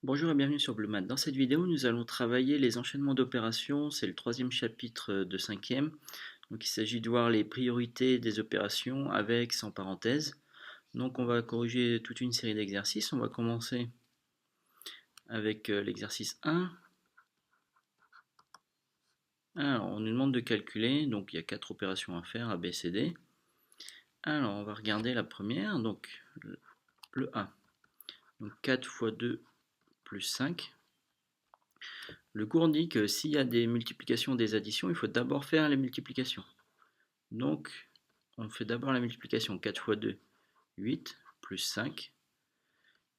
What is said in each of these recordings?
Bonjour et bienvenue sur Bluemat. Dans cette vidéo, nous allons travailler les enchaînements d'opérations. C'est le troisième chapitre de cinquième. Donc il s'agit de voir les priorités des opérations avec, sans parenthèse. Donc on va corriger toute une série d'exercices. On va commencer avec l'exercice 1. Alors on nous demande de calculer, donc il y a 4 opérations à faire, A, B, C, D. Alors on va regarder la première, donc le 1. Donc 4 fois 2 plus 5. Le cours dit que s'il y a des multiplications, des additions, il faut d'abord faire les multiplications. Donc, on fait d'abord la multiplication. 4 fois 2, 8, plus 5.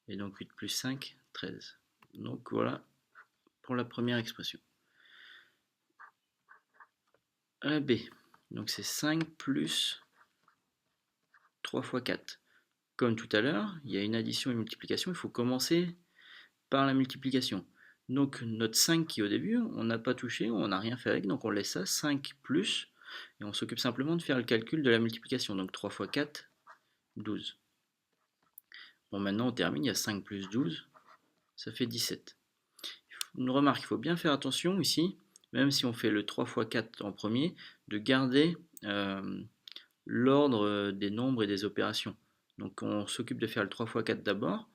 Et donc 8 plus 5, 13. Donc voilà pour la première expression. La B, donc c'est 5 plus 3 fois 4. Comme tout à l'heure, il y a une addition et une multiplication, il faut commencer par la multiplication. Donc notre 5 qui est au début, on n'a pas touché, on n'a rien fait avec, donc on laisse ça, 5 plus, et on s'occupe simplement de faire le calcul de la multiplication. Donc 3 fois 4, 12. Bon, maintenant on termine, il y a 5 plus 12, ça fait 17. Une remarque, il faut bien faire attention ici, même si on fait le 3 fois 4 en premier, de garder l'ordre des nombres et des opérations. Donc on s'occupe de faire le 3 fois 4 d'abord,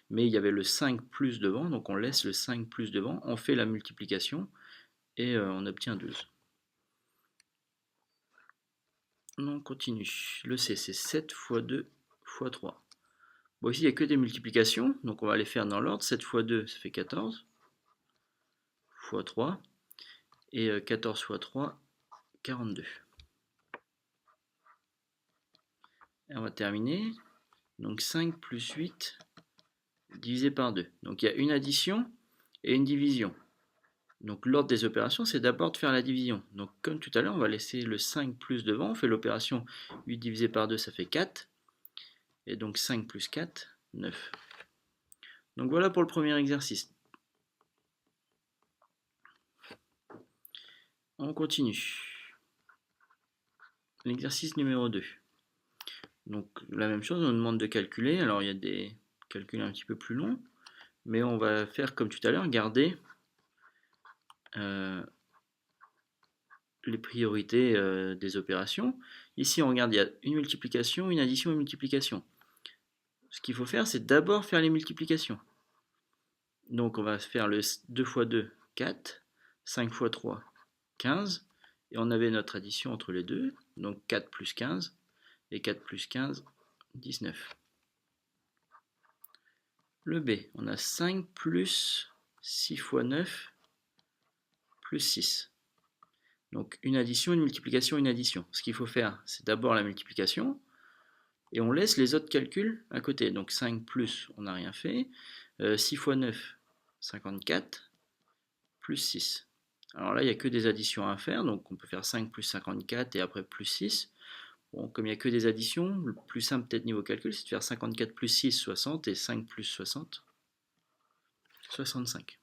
mais il y avait le 5 plus devant, donc on laisse le 5 plus devant, on fait la multiplication et on obtient 12. On continue. Le C, c'est 7 fois 2 fois 3. Bon, ici, il n'y a que des multiplications, donc on va les faire dans l'ordre. 7 fois 2, ça fait 14, fois 3, et 14 fois 3, 42. Et on va terminer. Donc 5 plus 8 divisé par 2. Donc il y a une addition et une division. Donc l'ordre des opérations, c'est d'abord de faire la division. Donc comme tout à l'heure, on va laisser le 5 plus devant. On fait l'opération 8 divisé par 2, ça fait 4. Et donc 5 plus 4, 9. Donc voilà pour le premier exercice. On continue. L'exercice numéro 2. Donc la même chose, on nous demande de calculer. Alors il y a des calculs un petit peu plus longs. Mais on va faire comme tout à l'heure, garder les priorités des opérations. Ici, on regarde, il y a une multiplication, une addition et une multiplication. Ce qu'il faut faire, c'est d'abord faire les multiplications. Donc, on va faire le 2 fois 2, 4, 5 fois 3, 15. Et on avait notre addition entre les deux, donc 4 plus 15, et 4 plus 15, 19. Le B, on a 5 plus 6 fois 9, plus 6. Donc une addition, une multiplication, une addition. Ce qu'il faut faire, c'est d'abord la multiplication, et on laisse les autres calculs à côté. Donc 5 plus, on n'a rien fait. 6 fois 9, 54, plus 6. Alors là, il n'y a que des additions à faire, donc on peut faire 5 plus 54 et après plus 6. Bon, comme il n'y a que des additions, le plus simple peut-être niveau calcul, c'est de faire 54 plus 6, 60, et 5 plus 60, 65.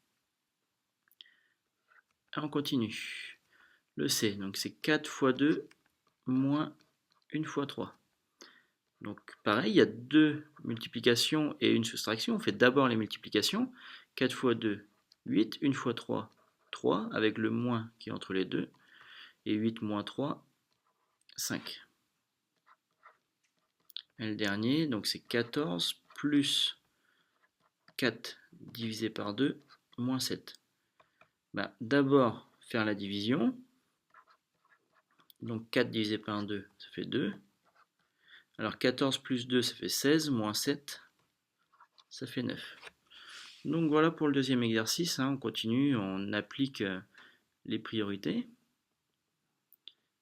Alors on continue. Le C, donc c'est 4 fois 2 moins 1 fois 3. Donc pareil, il y a deux multiplications et une soustraction. On fait d'abord les multiplications. 4 fois 2, 8. 1 fois 3, 3, avec le moins qui est entre les deux. Et 8 moins 3, 5. Et le dernier, donc c'est 14 plus 4 divisé par 2, moins 7. D'abord faire la division. Donc 4 divisé par 2, ça fait 2. Alors 14 plus 2, ça fait 16, moins 7, ça fait 9. Donc voilà pour le deuxième exercice, on continue, on applique les priorités.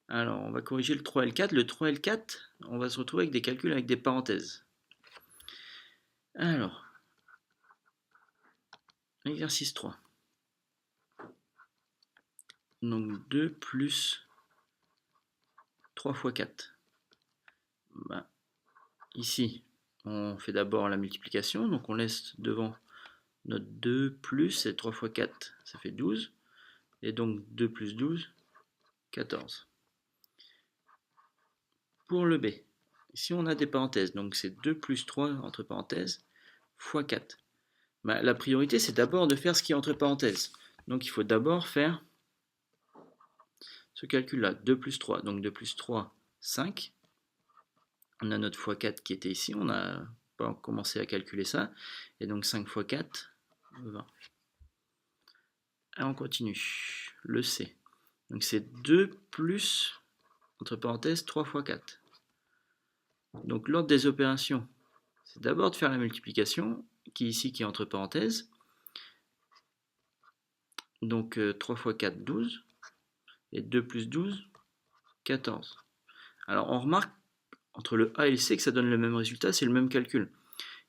Alors on va corriger le 3 et le 4. Le 3 et le 4, on va se retrouver avec des calculs avec des parenthèses. Alors, exercice 3. Donc 2 plus 3 fois 4. Ici, on fait d'abord la multiplication, donc on laisse devant notre 2 plus, et 3 fois 4, ça fait 12. Et donc 2 plus 12, 14. Pour le B, ici on a des parenthèses, donc c'est 2 plus 3 entre parenthèses, fois 4. Bah, la priorité, c'est d'abord de faire ce qui est entre parenthèses. Donc il faut d'abord faire ce calcul-là, 2 plus 3. Donc 2 plus 3, 5. On a notre x4 qui était ici, on n'a pas commencé à calculer ça. Et donc 5 x 4, 20. Et on continue. Le C. Donc c'est 2 plus, entre parenthèses, 3 x 4. Donc l'ordre des opérations, c'est d'abord de faire la multiplication, qui ici qui est entre parenthèses. Donc 3 x 4, 12. Et 2 plus 12, 14. Alors on remarque entre le A et le C que ça donne le même résultat, c'est le même calcul.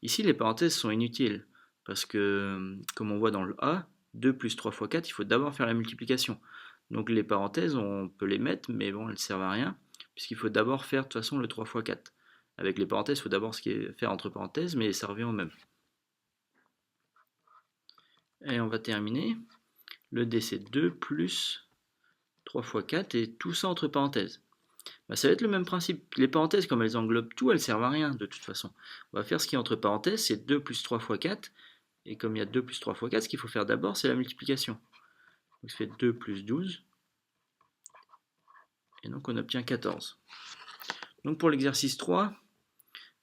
Ici les parenthèses sont inutiles, parce que comme on voit dans le A, 2 plus 3 x 4, il faut d'abord faire la multiplication. Donc les parenthèses, on peut les mettre, mais bon, elles ne servent à rien, puisqu'il faut d'abord faire de toute façon le 3 x 4. Avec les parenthèses, il faut d'abord faire entre parenthèses, mais ça revient au même. Et on va terminer. Le D, c'est 2 plus 3 x 4, et tout ça entre parenthèses. Bah, ça va être le même principe. Les parenthèses, comme elles englobent tout, elles servent à rien de toute façon. On va faire ce qui est entre parenthèses, c'est 2 plus 3 x 4. Et comme il y a 2 plus 3 x 4, ce qu'il faut faire d'abord, c'est la multiplication. Donc ça fait 2 plus 12. Et donc on obtient 14. Donc pour l'exercice 3,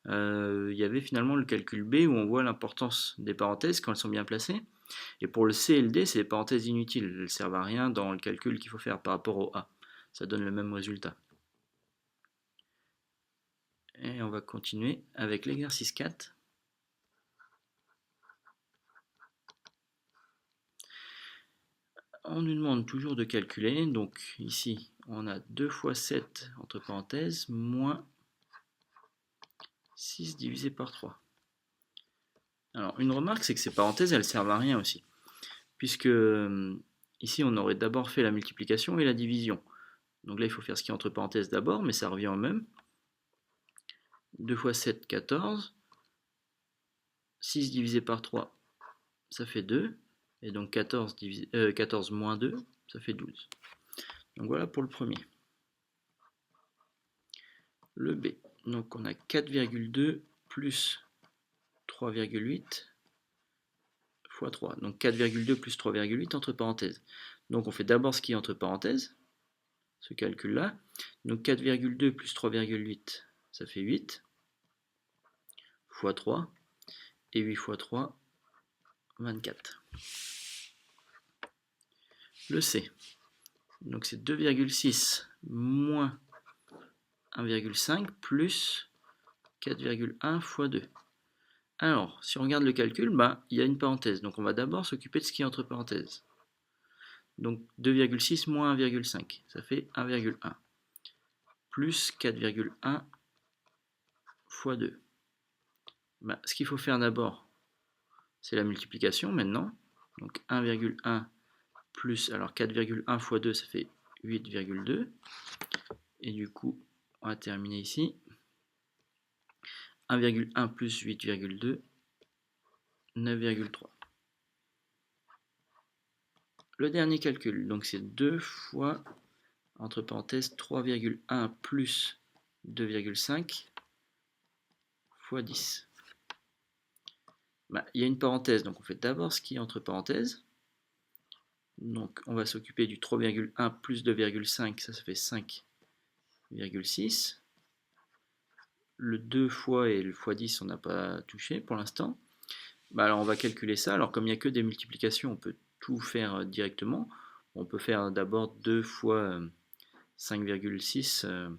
il y avait finalement le calcul B où on voit l'importance des parenthèses quand elles sont bien placées. Et pour le C et le D, c'est des parenthèses inutiles. Elles ne servent à rien dans le calcul qu'il faut faire par rapport au A. Ça donne le même résultat. Et on va continuer avec l'exercice 4. On nous demande toujours de calculer, donc ici on a 2 fois 7 entre parenthèses moins 6 divisé par 3. Alors une remarque, c'est que ces parenthèses elles servent à rien aussi, puisque ici on aurait d'abord fait la multiplication et la division. Donc là il faut faire ce qui est entre parenthèses d'abord, mais ça revient au même. 2 fois 7, 14. 6 divisé par 3, ça fait 2. Et donc 14 moins 2, ça fait 12. Donc voilà pour le premier. Le B. Donc on a 4,2 plus 3,8 fois 3. Donc 4,2 plus 3,8 entre parenthèses. Donc on fait d'abord ce qui est entre parenthèses, ce calcul-là. Donc 4,2 plus 3,8, ça fait 8 fois 3. Et 8 fois 3, 24. Le C. Donc c'est 2,6 moins 1,5 plus 4,1 fois 2. Alors, si on regarde le calcul, il y a une parenthèse. Donc on va d'abord s'occuper de ce qui est entre parenthèses. Donc 2,6 moins 1,5, ça fait 1,1. Plus 4,1 fois 2. Ce qu'il faut faire d'abord, c'est la multiplication maintenant. Donc 1,1 plus, alors 4,1 fois 2, ça fait 8,2. Et du coup, on va terminer ici. 1,1 plus 8,2, 9,3. Le dernier calcul, donc c'est 2 fois, entre parenthèses, 3,1 plus 2,5 fois 10. Il y a une parenthèse, donc on fait d'abord ce qui est entre parenthèses. Donc on va s'occuper du 3,1 plus 2,5, ça fait 5,6. Le 2 fois et le fois 10, on n'a pas touché pour l'instant. Alors on va calculer ça. Alors comme il n'y a que des multiplications, on peut tout faire directement. On peut faire d'abord 2 fois 5,6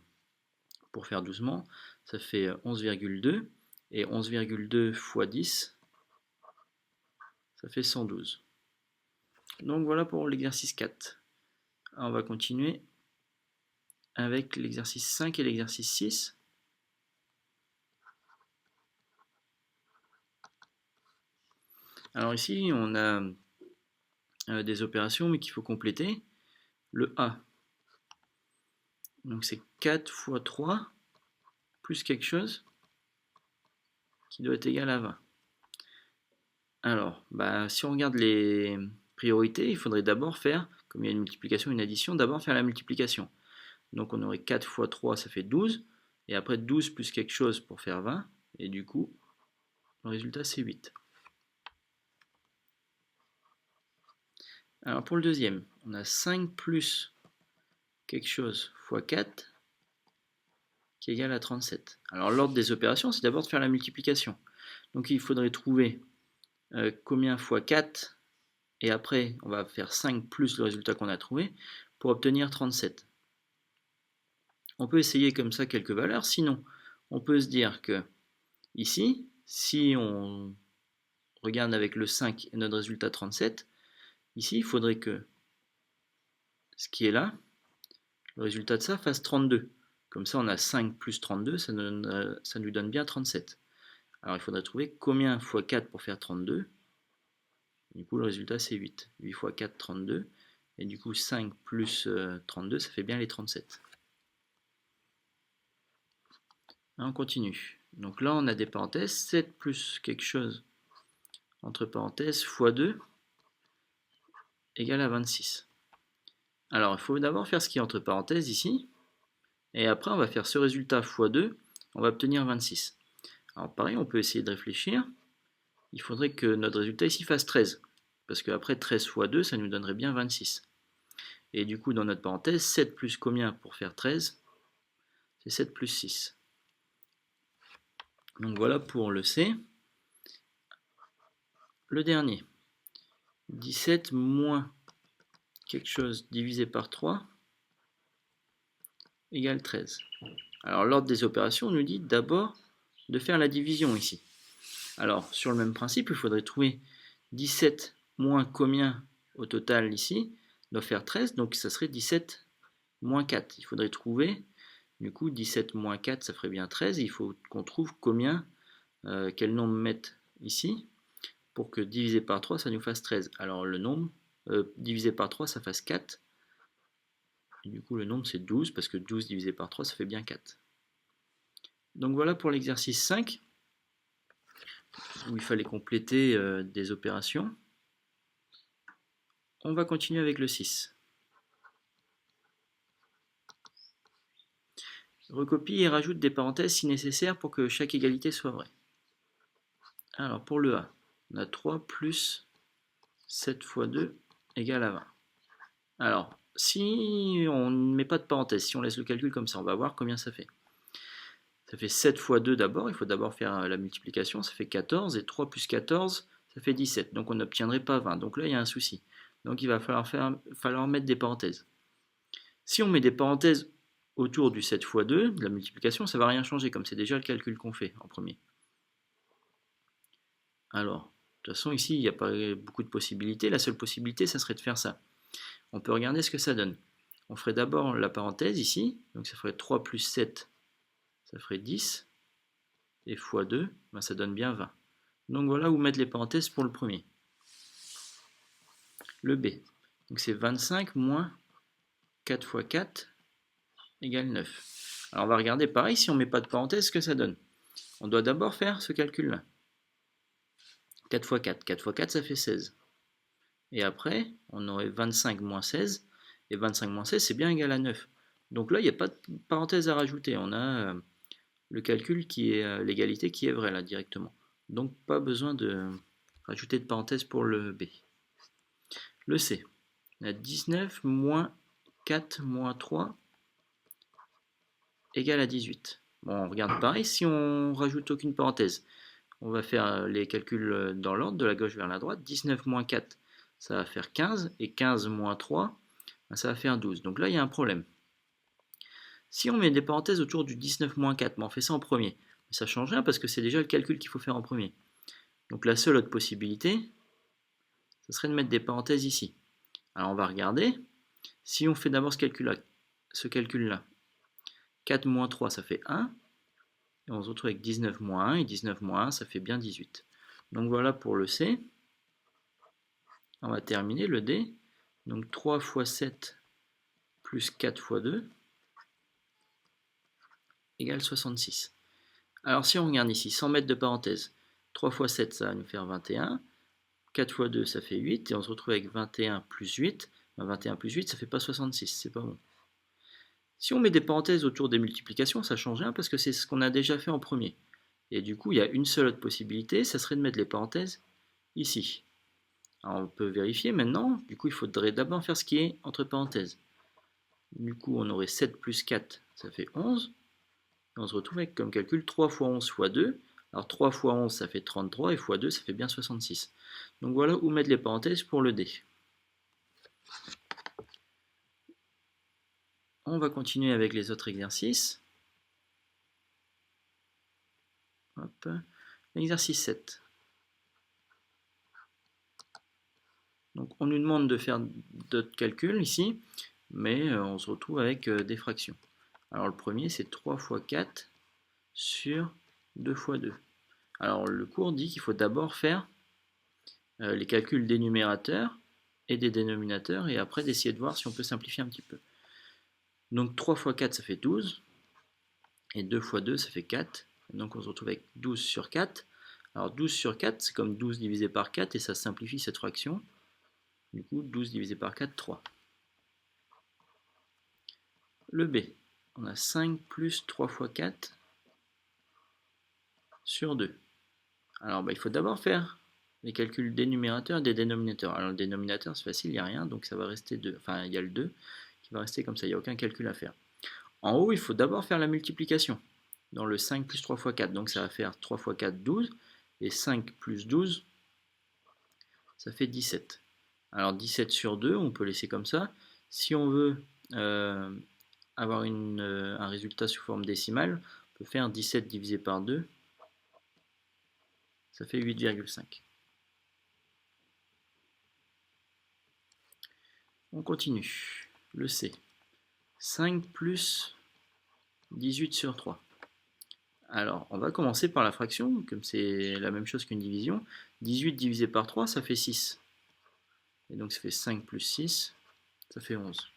pour faire doucement. Ça fait 11,2. Et 11,2 fois 10, ça fait 112. Donc voilà pour l'exercice 4. Alors on va continuer avec l'exercice 5 et l'exercice 6. Alors ici, on a des opérations, mais qu'il faut compléter. Le A, donc c'est 4 fois 3, plus quelque chose, qui doit être égal à 20. Alors, si on regarde les priorités, il faudrait d'abord faire, comme il y a une multiplication et une addition, d'abord faire la multiplication. Donc on aurait 4 fois 3, ça fait 12, et après 12 plus quelque chose pour faire 20, et du coup, le résultat c'est 8. Alors pour le deuxième, on a 5 plus quelque chose fois 4 qui est égal à 37. Alors l'ordre des opérations, c'est d'abord de faire la multiplication. Donc il faudrait trouver combien fois 4, et après on va faire 5 plus le résultat qu'on a trouvé pour obtenir 37. On peut essayer comme ça quelques valeurs, sinon on peut se dire que ici, si on regarde avec le 5 et notre résultat 37, ici il faudrait que ce qui est là, le résultat de ça fasse 32. Comme ça on a 5 plus 32, ça nous donne bien 37. Alors il faudrait trouver combien fois 4 pour faire 32. Du coup le résultat c'est 8. 8 fois 4, 32. Et du coup 5 plus 32, ça fait bien les 37. On continue. Donc là on a des parenthèses. 7 plus quelque chose entre parenthèses fois 2 égale à 26. Alors il faut d'abord faire ce qui est entre parenthèses ici. Et après on va faire ce résultat fois 2. On va obtenir 26. Alors pareil, on peut essayer de réfléchir. Il faudrait que notre résultat ici fasse 13. Parce qu'après 13 fois 2, ça nous donnerait bien 26. Et du coup, dans notre parenthèse, 7 plus combien pour faire 13? C'est 7 plus 6. Donc voilà pour le C. Le dernier. 17 moins quelque chose divisé par 3 égale 13. Alors l'ordre des opérations nous dit d'abord de faire la division ici. Alors sur le même principe, il faudrait trouver 17 moins combien au total ici doit faire 13, donc ça serait 17 moins 4. Il faudrait trouver, du coup 17 moins 4 ça ferait bien 13, il faut qu'on trouve combien, quel nombre mettre ici pour que divisé par 3 ça nous fasse 13. Alors le nombre divisé par 3 ça fasse 4, et du coup le nombre c'est 12 parce que 12 divisé par 3 ça fait bien 4. Donc voilà pour l'exercice 5 où il fallait compléter des opérations. On va continuer avec le 6. Recopie et rajoute des parenthèses si nécessaire pour que chaque égalité soit vraie. Alors pour le A, on a 3 plus 7 fois 2 égale à 20. Alors, si on ne met pas de parenthèse, si on laisse le calcul comme ça, on va voir combien ça fait. Ça fait 7 fois 2 d'abord, il faut d'abord faire la multiplication, ça fait 14, et 3 plus 14, ça fait 17. Donc on n'obtiendrait pas 20. Donc là, il y a un souci. Donc il va falloir mettre des parenthèses. Si on met des parenthèses autour du 7 fois 2, de la multiplication, ça ne va rien changer, comme c'est déjà le calcul qu'on fait en premier. Alors, de toute façon, ici, il n'y a pas beaucoup de possibilités. La seule possibilité, ça serait de faire ça. On peut regarder ce que ça donne. On ferait d'abord la parenthèse ici, donc ça ferait 3 plus 7, ça ferait 10, et fois 2, ben ça donne bien 20. Donc voilà où mettre les parenthèses pour le premier. Le B, donc c'est 25 moins 4 fois 4 égale 9. Alors on va regarder pareil, si on ne met pas de parenthèse, ce que ça donne. On doit d'abord faire ce calcul-là. 4 fois 4, 4 fois 4 ça fait 16. Et après, on aurait 25 moins 16, et 25 moins 16 c'est bien égal à 9. Donc là, il n'y a pas de parenthèse à rajouter, on a le calcul qui est l'égalité qui est vraie là directement. Donc pas besoin de rajouter de parenthèse pour le B. Le C, on a 19 moins 4 moins 3 égale à 18. Bon, on regarde pareil, si on rajoute aucune parenthèse, on va faire les calculs dans l'ordre, de la gauche vers la droite. 19 moins 4, ça va faire 15, et 15 moins 3, ça va faire 12. Donc là, il y a un problème. Si on met des parenthèses autour du 19 moins 4, mais on fait ça en premier, ça ne change rien parce que c'est déjà le calcul qu'il faut faire en premier. Donc la seule autre possibilité, ce serait de mettre des parenthèses ici. Alors on va regarder. Si on fait d'abord ce calcul-là, 4 moins 3, ça fait 1. Et on se retrouve avec 19 moins 1, et 19 moins 1, ça fait bien 18. Donc voilà pour le C. On va terminer le D. Donc 3 fois 7 plus 4 fois 2 égale 66. Alors si on regarde ici, sans mettre de parenthèse, 3 fois 7 ça va nous faire 21, 4 fois 2 ça fait 8, et on se retrouve avec 21 plus 8, 21 plus 8 ça fait pas 66, c'est pas bon. Si on met des parenthèses autour des multiplications, ça change rien parce que c'est ce qu'on a déjà fait en premier. Et du coup, il y a une seule autre possibilité, ça serait de mettre les parenthèses ici. Alors on peut vérifier maintenant. Du coup, il faudrait d'abord faire ce qui est entre parenthèses. Du coup, on aurait 7 plus 4, ça fait 11. Et on se retrouve avec comme calcul 3 fois 11 fois 2. Alors 3 fois 11, ça fait 33, et fois 2, ça fait bien 66. Donc voilà où mettre les parenthèses pour le D. On va continuer avec les autres exercices. Hop. Exercice 7. Donc on nous demande de faire d'autres calculs ici, mais on se retrouve avec des fractions. Alors le premier, c'est 3 fois 4 sur 2 fois 2. Alors le cours dit qu'il faut d'abord faire les calculs des numérateurs et des dénominateurs, et après d'essayer de voir si on peut simplifier un petit peu. Donc 3 fois 4, ça fait 12, et 2 fois 2, ça fait 4. Donc on se retrouve avec 12 sur 4. Alors 12 sur 4, c'est comme 12 divisé par 4, et ça simplifie cette fraction. Du coup, 12 divisé par 4, 3. Le B, on a 5 plus 3 fois 4 sur 2. Alors il faut d'abord faire les calculs des numérateurs et des dénominateurs. Alors le dénominateur, c'est facile, il n'y a rien, donc ça va rester 2. Enfin, il y a le 2 qui va rester comme ça, il n'y a aucun calcul à faire. En haut, il faut d'abord faire la multiplication dans le 5 plus 3 fois 4. Donc ça va faire 3 fois 4, 12. Et 5 plus 12, ça fait 17. Alors 17 sur 2, on peut laisser comme ça. Si on veut avoir un résultat sous forme décimale, on peut faire 17 divisé par 2. Ça fait 8,5. On continue. Le C. 5 plus 18 sur 3. Alors, on va commencer par la fraction, comme c'est la même chose qu'une division. 18 divisé par 3, ça fait 6. Et donc ça fait 5 plus 6, ça fait 11.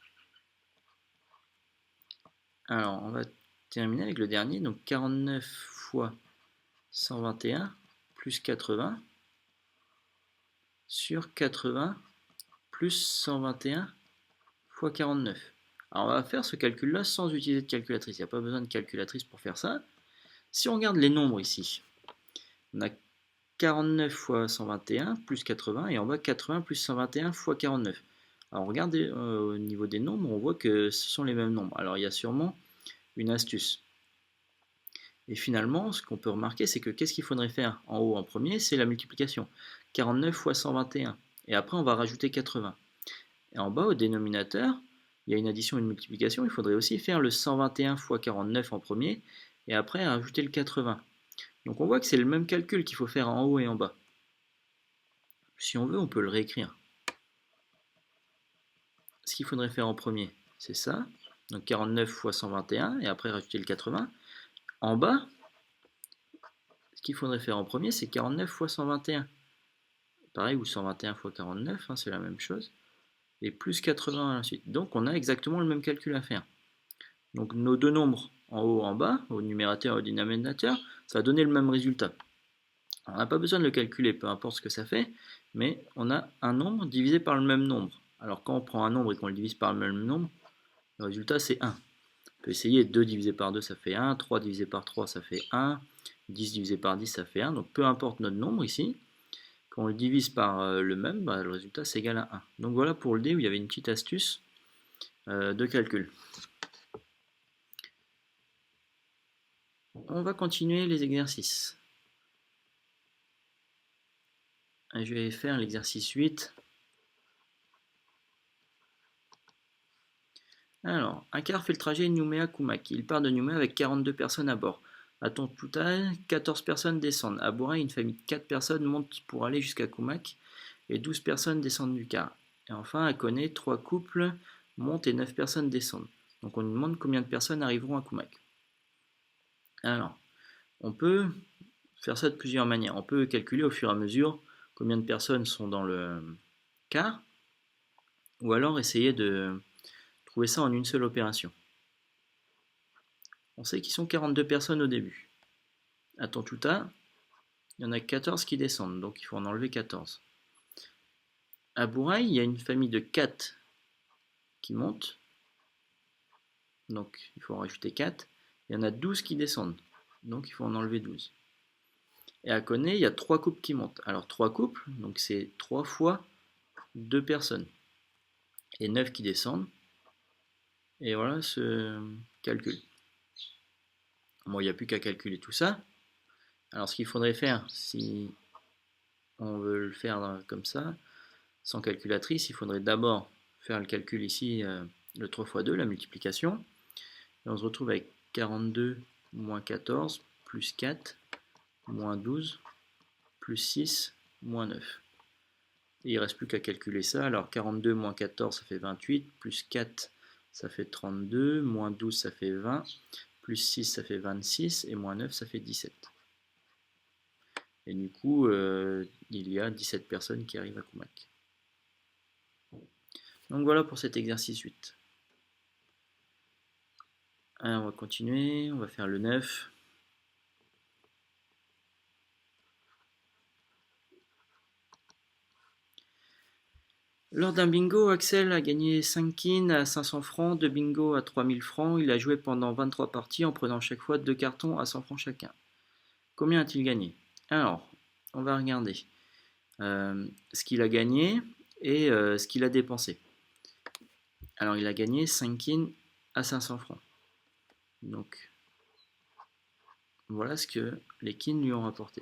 Alors, on va terminer avec le dernier. Donc 49 fois 121 plus 80 sur 80 plus 121 fois 49. Alors, on va faire ce calcul-là sans utiliser de calculatrice. Il n'y a pas besoin de calculatrice pour faire ça. Si on regarde les nombres ici, on a 49 fois 121 plus 80, et en bas 80 plus 121 fois 49. Alors regardez au niveau des nombres, on voit que ce sont les mêmes nombres. Alors il y a sûrement une astuce. Et finalement, ce qu'on peut remarquer, c'est que qu'est-ce qu'il faudrait faire en haut en premier? C'est la multiplication. 49 fois 121. Et après, on va rajouter 80. Et en bas, au dénominateur, il y a une addition et une multiplication. Il faudrait aussi faire le 121 fois 49 en premier, et après rajouter le 80. Donc on voit que c'est le même calcul qu'il faut faire en haut et en bas. Si on veut, on peut le réécrire. Ce qu'il faudrait faire en premier, c'est ça. Donc 49 fois 121, et après rajouter le 80. En bas, ce qu'il faudrait faire en premier, c'est 49 fois 121. Pareil, ou 121 fois 49, c'est la même chose. Et plus 80 à la suite. Donc on a exactement le même calcul à faire. Donc nos deux nombres en haut et en bas, au numérateur et au dénominateur, ça va donner le même résultat. On n'a pas besoin de le calculer, peu importe ce que ça fait, mais on a un nombre divisé par le même nombre. Alors quand on prend un nombre et qu'on le divise par le même nombre, le résultat c'est 1. On peut essayer 2 divisé par 2, ça fait 1, 3 divisé par 3, ça fait 1, 10 divisé par 10, ça fait 1. Donc peu importe notre nombre ici, quand on le divise par le même, le résultat c'est égal à 1. Donc voilà pour le D où il y avait une petite astuce de calcul. On va continuer les exercices. Je vais faire l'exercice 8. Alors, un car fait le trajet Nouméa-Koumak. Il part de Nouméa avec 42 personnes à bord. À ton total, 14 personnes descendent. À Bouraï, une famille de 4 personnes monte pour aller jusqu'à Koumak et 12 personnes descendent du car. Et enfin, à Koné, 3 couples montent et 9 personnes descendent. Donc on nous demande combien de personnes arriveront à Koumak. Alors, on peut faire ça de plusieurs manières. On peut calculer au fur et à mesure combien de personnes sont dans le car, ou alors essayer de trouver ça en une seule opération. On sait qu'ils sont 42 personnes au début. À Tontouta, il y en a 14 qui descendent, donc il faut en enlever 14. À Bouraï, il y a une famille de 4 qui montent, donc il faut en rajouter 4. Il y en a 12 qui descendent, donc il faut en enlever 12. Et à Koné, il y a 3 couples qui montent. Alors 3 couples, donc c'est 3 fois 2 personnes. Et 9 qui descendent. Et voilà ce calcul. Bon, il n'y a plus qu'à calculer tout ça. Alors ce qu'il faudrait faire, si on veut le faire comme ça, sans calculatrice, il faudrait d'abord faire le calcul ici, le 3 fois 2, la multiplication. Et on se retrouve avec 42 moins 14 plus 4 moins 12 plus 6 moins 9. Et il ne reste plus qu'à calculer ça. Alors 42 moins 14 ça fait 28, plus 4 ça fait 32, moins 12 ça fait 20, plus 6 ça fait 26 et moins 9 ça fait 17. Et du coup, il y a 17 personnes qui arrivent à Koumak. Donc voilà pour cet exercice 8. Alors, on va continuer, on va faire le 9. Lors d'un bingo, Axel a gagné 5 quines à 500 francs, 2 bingos à 3000 francs. Il a joué pendant 23 parties en prenant chaque fois 2 cartons à 100 francs chacun. Combien a-t-il gagné? Alors, on va regarder ce qu'il a gagné et ce qu'il a dépensé. Alors, il a gagné 5 quines à 500 francs. Donc, voilà ce que les quines lui ont rapporté.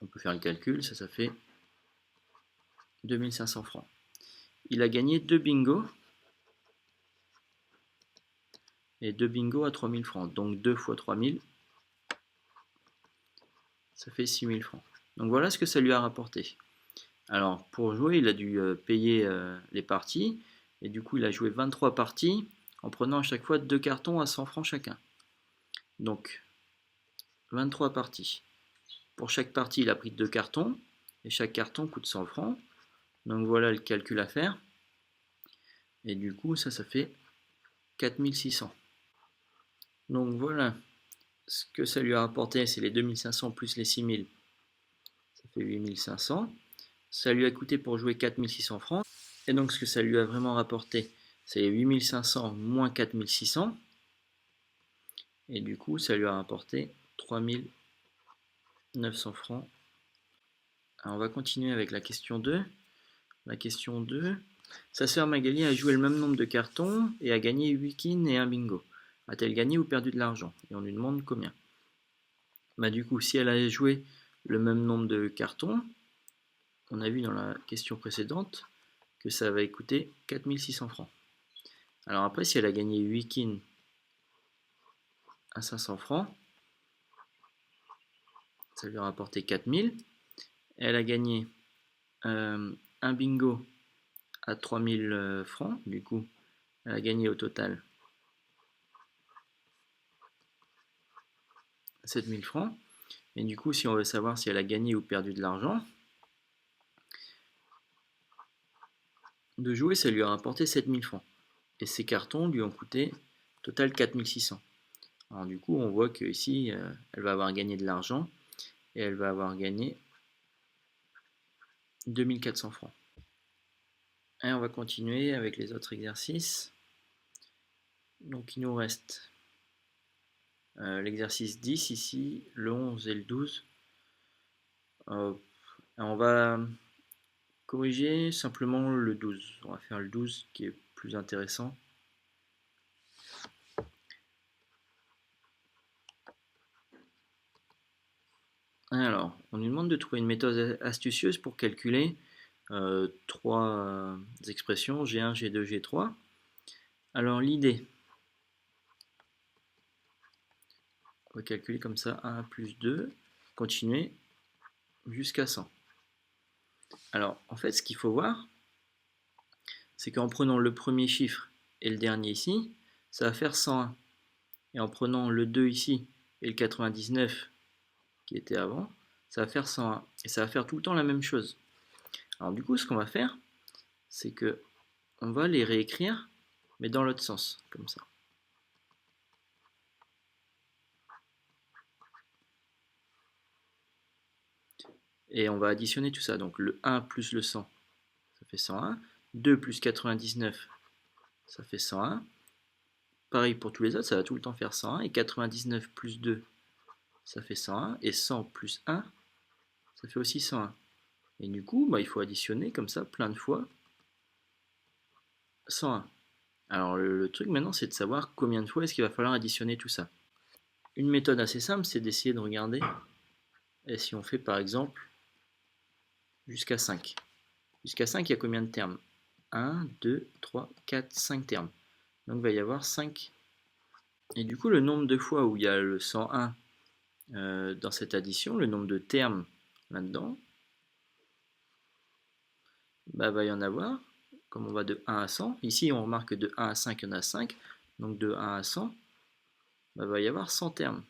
On peut faire le calcul, ça fait 2500 francs. Il a gagné 2 bingos et 2 bingos à 3000 francs. Donc 2 fois 3000, ça fait 6000 francs. Donc voilà ce que ça lui a rapporté. Alors pour jouer, il a dû payer les parties. Et du coup, il a joué 23 parties en prenant à chaque fois 2 cartons à 100 francs chacun. Donc 23 parties. Pour chaque partie, il a pris 2 cartons. Et chaque carton coûte 100 francs. Donc voilà le calcul à faire. Et du coup, ça fait 4600. Donc voilà ce que ça lui a rapporté, c'est les 2500 plus les 6000. Ça fait 8500. Ça lui a coûté pour jouer 4600 francs. Et donc ce que ça lui a vraiment rapporté, c'est 8500 moins 4600. Et du coup, ça lui a rapporté 3900 francs. Alors on va continuer avec la question 2. La question 2. Sa sœur Magali a joué le même nombre de cartons et a gagné 8 quines et un bingo. A-t-elle gagné ou perdu de l'argent? Et on lui demande combien. Bah, du coup, si elle a joué le même nombre de cartons, on a vu dans la question précédente que ça va coûter 4600 francs. Alors après, si elle a gagné 8 quines à 500 francs, ça lui a rapporté 4000. Elle a gagné un bingo à 3000 francs, du coup, elle a gagné au total 7000 francs. Et du coup, si on veut savoir si elle a gagné ou perdu de l'argent, de jouer, ça lui a rapporté 7000 francs. Et ces cartons lui ont coûté total 4600. Alors du coup, on voit qu'ici, elle va avoir gagné de l'argent et elle va avoir gagné 2400 francs. Et on va continuer avec les autres exercices. Donc il nous reste l'exercice 10 ici, le 11 et le 12. On va corriger simplement le 12. On va faire le 12 qui est plus intéressant. Alors, on nous demande de trouver une méthode astucieuse pour calculer 3 expressions, G1, G2, G3. Alors l'idée, on va calculer comme ça 1 plus 2, continuer jusqu'à 100. Alors en fait ce qu'il faut voir, c'est qu'en prenant le premier chiffre et le dernier ici, ça va faire 101. Et en prenant le 2 ici et le 99 qui était avant, ça va faire 101. Et ça va faire tout le temps la même chose. Alors du coup ce qu'on va faire, c'est que on va les réécrire, mais dans l'autre sens, comme ça. Et on va additionner tout ça. Donc le 1 plus le 100, ça fait 101. 2 plus 99, ça fait 101. Pareil pour tous les autres, ça va tout le temps faire 101. Et 99 plus 2, ça fait 101. Et 100 plus 1, ça fait aussi 101. Et du coup, bah, il faut additionner comme ça plein de fois 101. Alors le truc maintenant, c'est de savoir combien de fois est-ce qu'il va falloir additionner tout ça. Une méthode assez simple, c'est d'essayer de regarder et si on fait par exemple jusqu'à 5. Jusqu'à 5, il y a combien de termes? 1, 2, 3, 4, 5 termes. Donc il va y avoir 5. Et du coup, le nombre de fois où il y a le 101 dans cette addition, le nombre de termes là-dedans, bah, va y en avoir, comme on va de 1 à 100. Ici, on remarque que de 1 à 5, il y en a 5. Donc de 1 à 100, bah, va y avoir 100 termes.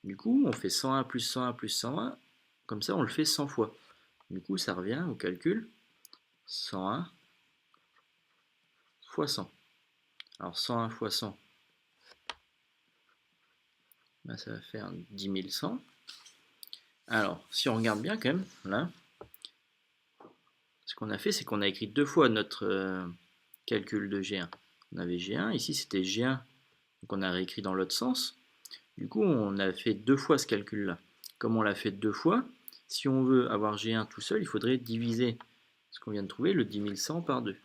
Du coup, on fait 101 plus 101 plus 101. Comme ça, on le fait 100 fois. Du coup, ça revient au calcul 101 fois 100. Alors 101 fois 100, bah, ça va faire 10 100. Alors, si on regarde bien quand même, là, ce qu'on a fait, c'est qu'on a écrit deux fois notre calcul de G1. On avait G1, ici c'était G1, donc on a réécrit dans l'autre sens. Du coup, on a fait deux fois ce calcul-là. Comme on l'a fait deux fois, si on veut avoir G1 tout seul, il faudrait diviser ce qu'on vient de trouver, le 10 100 par 2.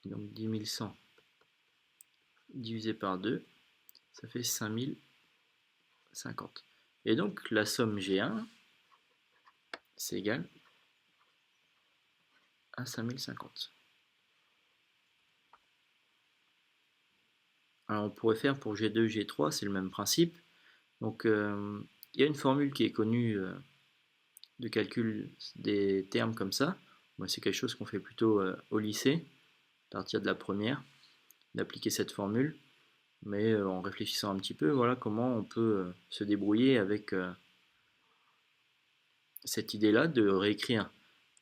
Donc 10 100 divisé par 2, ça fait 5050. Et donc la somme G1, c'est égal à 5050. Alors on pourrait faire pour G2, G3, c'est le même principe. Donc il y a une formule qui est connue de calcul des termes comme ça. Moi, c'est quelque chose qu'on fait plutôt au lycée, à partir de la première, d'appliquer cette formule. Mais en réfléchissant un petit peu, voilà comment on peut se débrouiller avec cette idée-là de réécrire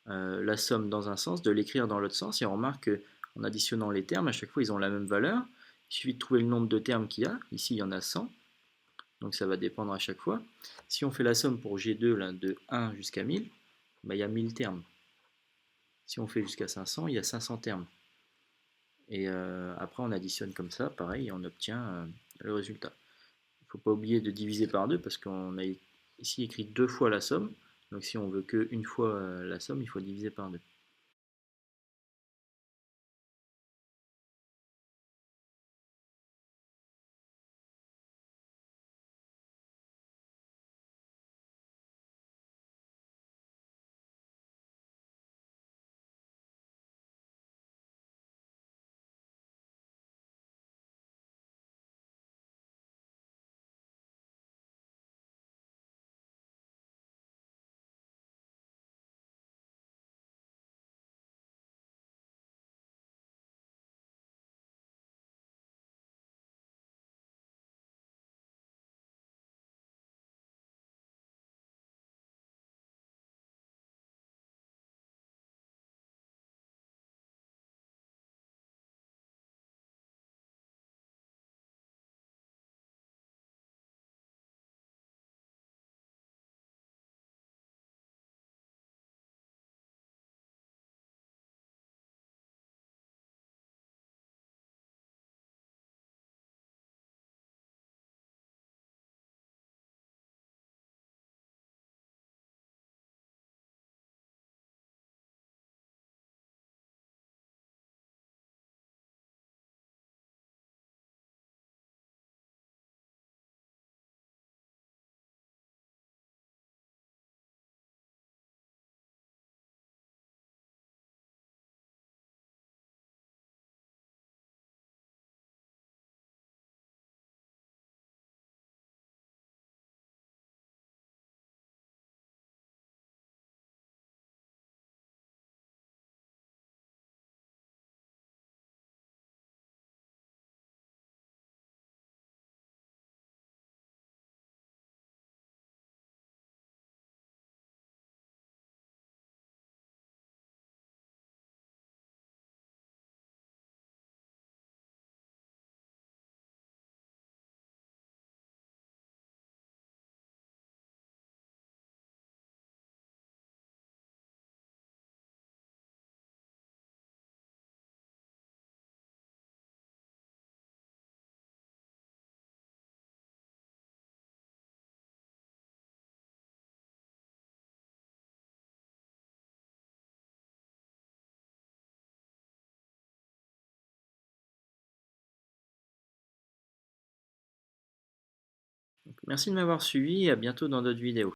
la somme dans un sens, de l'écrire dans l'autre sens. Et on remarque qu'en additionnant les termes, à chaque fois, ils ont la même valeur. Il suffit de trouver le nombre de termes qu'il y a. Ici, il y en a 100. Donc ça va dépendre à chaque fois. Si on fait la somme pour G2 là, de 1 jusqu'à 1000, bah, il y a 1000 termes. Si on fait jusqu'à 500, il y a 500 termes. Et après, on additionne comme ça, pareil, et on obtient le résultat. Il ne faut pas oublier de diviser par 2 parce qu'on a ici écrit deux fois la somme. Donc si on veut qu'une fois la somme, il faut diviser par 2. Merci de m'avoir suivi et à bientôt dans d'autres vidéos.